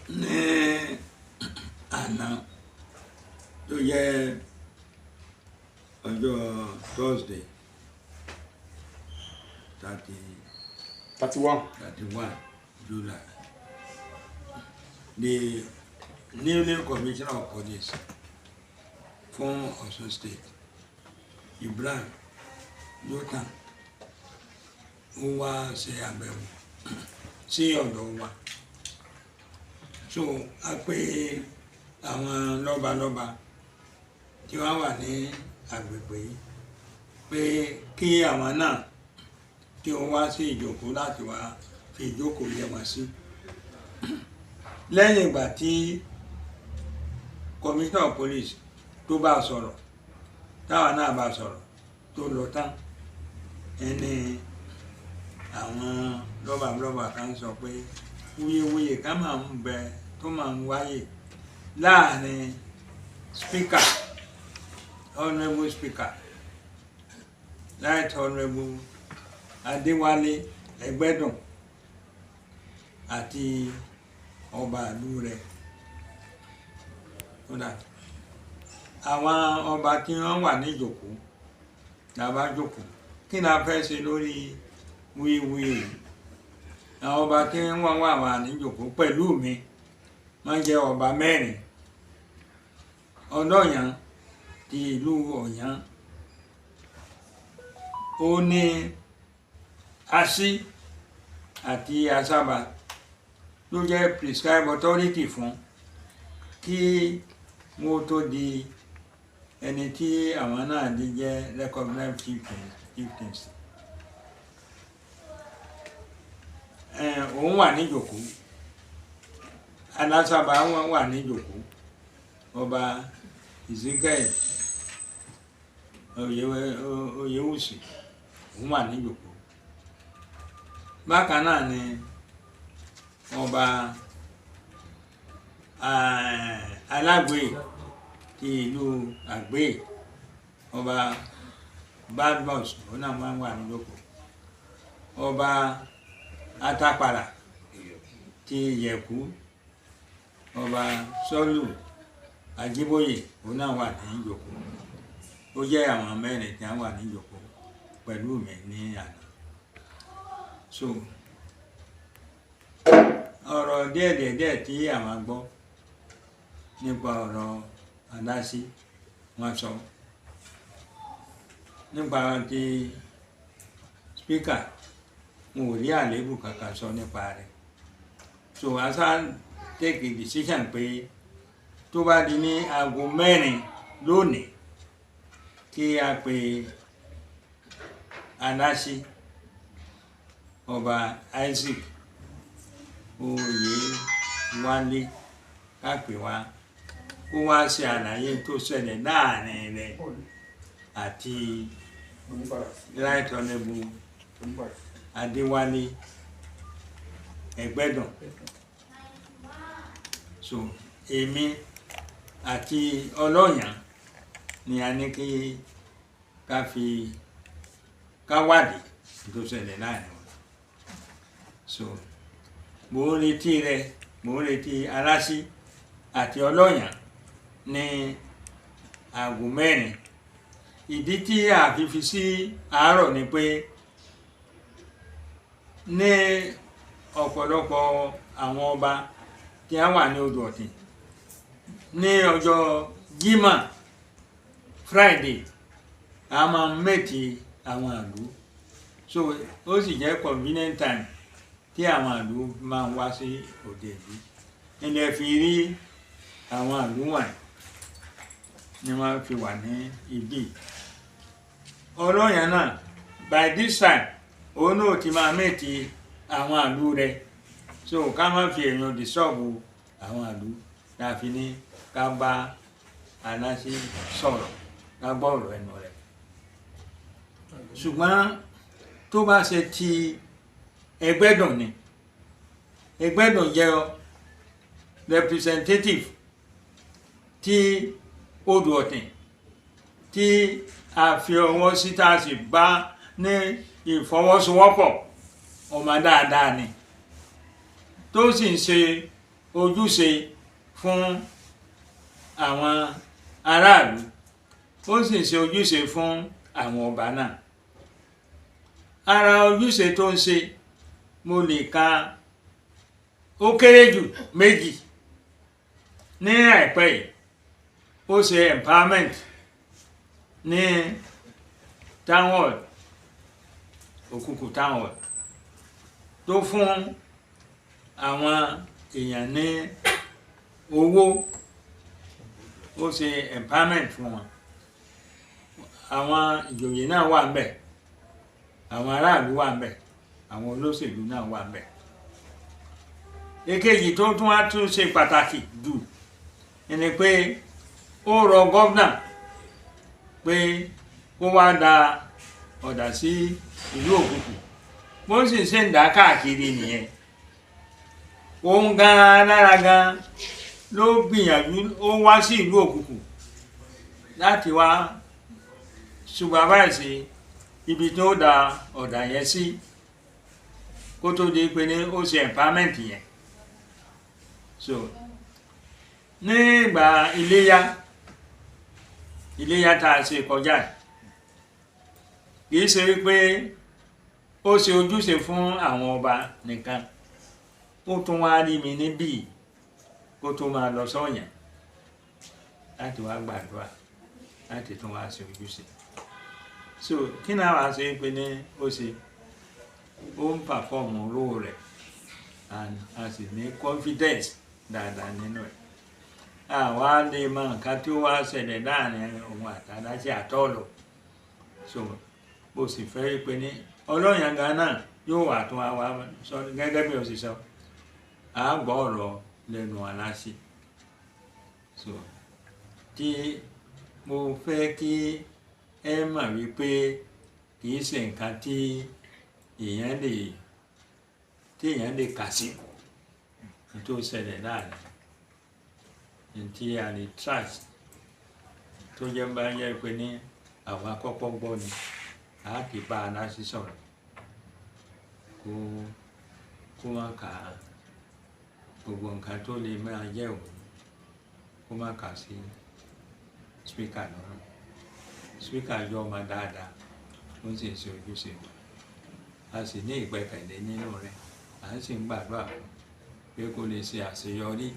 ní àná tó yẹ ọjọ́ Thursday 31 July, the newly commissioner of police fún Ọ̀ṣun State, Ibrahim Jotan, ó wá ṣe àbẹ̀wò sí ọ̀dọ̀ wa. So a pè àwọn lọ́balọ́ba tí wọ́n wà ní agbègbè yìí pé kí àwọn náà kí wọ́n wá sí ìjókòó láti wá fi ìjókòó yẹ wọn sí. Lẹ́yìn ìgbà tí commissioner of police tó bá sọ̀rọ̀, táwa náà bá sọ̀rọ̀ tó lọ tán, ẹni àwọn lọ́balọ́ba kan sọ pé wuyewuye ká máa ń bẹ tó máa ń wáyé láàrin speaker, honourable speaker, right honourable Adéwálé Ẹgbẹ́dùn àti ọba ìlú rẹ̀. Àwọn ọba tí wọ́n wà ní ìjókòó la bá jókòó, kí ni a fẹ́ ṣe lórí wuyewuye yìí? Àwọn ọba tí wọ́n wà ní ìjókòó pẹ̀lú mi wọ́n jẹ́ ọba mẹ́rin. Ọlọ́yàn ti ìlú Ọ̀yàn, ó ní Así àti Asábà ló jẹ́ prescribe authority fún kí wọ́n tó di ẹni tí àwọn náà di jẹ́ recognized chieftains. Òun wà ní ìjókòó, Alásábà wọn wà ní ìjókòó, ọba Ezekiel Oyewusi òun wà ní ìjókòó. Bákan náà ni ọba Alágbè ti ìlú Àgbè, ọba Badmus òun náà máa ń wà ní ìjókòó. Ọba Atapara ti Ìyẹ̀kú, ọba Sọ́lù Ajíbóyè òun náà wà ní ìjókòó. Ó jẹ́ àwọn mẹ́rin tí wọ́n wà ní ìjókòó pẹ̀lú mi ní àná. So ọ̀rọ̀ díẹ̀ tí àwọn gbọ́ nípa ọ̀rọ̀ Adásí wọ́n sọ, nípa ti speaker wọn ò rí àléébù kankan sọ nípa rẹ̀. So asa take a decision pé tó bá di ní aago 4 lónìí kí a pe Adásí ọba Isaac Oyewálé ká pè wá kó wá ṣe àlàyé tó ṣẹlẹ̀ láàrin rẹ̀ àti right honourable Adéwálé Ẹgbẹ́dùn. So èmi àti Ọlọ́yàn ni a ní kí ká wádìí tó ṣẹlẹ̀ láàrin wọn. So mo ń retí rẹ, mo ń retí Alásí àti Ọlọ́yàn ní aago 4. Ìdí tí a fi sí àárọ̀ ni pé ní ọ̀pọ̀lọpọ̀ àwọn ọba tí a wà ní Odò Ọ̀tìn ní ọjọ́ Jímọ̀ Friday a máa ń mẹ́tì àwọn àlú. So ó sì jẹ́ convenient time tí àwọn àlú máa ń wá sí òde ìlú. Ilẹ̀ fi rí àwọn àlú wọ̀nyí ni wọ́n fi wà ní ibi. Ọlọ́yàn náà by this time òun náà ti máa mẹ́tì àwọn àlú rẹ̀. So ká má fi èèyàn disturb àwọn àlú, la fi ní ká bá Alásí sọ̀rọ̀, ká gbọ́ ọ̀rọ̀ ẹnu rẹ̀. Ṣùgbọ́n tó bá ṣe ti Ẹgbẹ́dùn ni, Ẹgbẹ́dùn jẹ́ representative tí Odò Ọ̀tìn tí a fi ọwọ́ sí tá a sì bá ní ìfọwọ́sowọ́pọ̀, ọmọ dáadáa ni tó sì ń ṣe ojúṣe fún àwọn aráàlú ó sì ṣe ojúṣe fún àwọn ọba náà. Ara ojúṣe tó ń ṣe mo lè ka ó kéré jù 2 ní àìpẹ́ yìí. Ó ṣe empowerment ní town hall, Òkùkù town hall, tó fún àwọn èèyàn ní owó. Ó ṣe empowerment fún wọn. Àwọn ìjòyè náà wà ńbẹ̀, àwọn aráàlú wà ńbẹ̀, àwọn olóṣèlú náà wà ńbẹ̀. Èkejì tó tún wá tún ṣe pàtàkì jù ni pé ó rọ gómìnà pé kó wá da ọ̀dà sí ìlú Òkùkù. Bó sì ṣe ń dá káàkiri nìyẹn. Òun gan lára gan ló gbìyànjú, ó wá sí ìlú Òkùkù láti wá supervise ibi tó da ọ̀dà yẹn sí kó tó di pé ní ó ṣe empowerment yẹn. So nígbà iléyá tá a ṣe kọjá kì í ṣe wípé ó ṣe ojúṣe fún àwọn ọba nìkan, ó tún wá rí mi níbí kó tó máa lọ sọ́yàn láti wá gbàdúrà, láti tún wá ṣe ojúṣe. So kí náà wá ṣe pé ní ó ṣe ó ń pàfọ́ọ̀mù olówó rẹ̀ and a sì ní confidence dáadáa nínú ẹ̀. Àwa lè mọ nǹkan tí ó wá ṣẹlẹ̀ láàrin òun àtàdáṣe àtọ́lọ̀. So bó sì fẹ́ pé ní ọlọ́yàngá náà yóò wà tún wá sọ gẹ́gẹ́ bí o sì sọ, à á gbọ́ ọ̀rọ̀ lẹ́nu aláṣẹ. So tí mo fẹ́ kí ẹ mọ̀ wípé kì í ṣe nǹkan tí èèyàn lè kà sí tó ṣẹlẹ̀ láàrin tí a lè trust tó jẹ́ bá yẹ pé ní àwọn akọ́kọ́ gbọ́ ni a kì í bá aláṣẹ sọ̀rọ̀ kó má kà á gbogbo nǹkan tó lè máa jẹ́ òun kó má kà sí speaker lọ́rùn. Speaker jọ ọmọ dáadáa, ó sì ń ṣe ojúṣe wọn. A sì ní ìgbẹ́kẹ̀lé nínú rẹ̀, à ń sì ń gbàdúrà fún pé kó lè ṣe àṣeyọrí.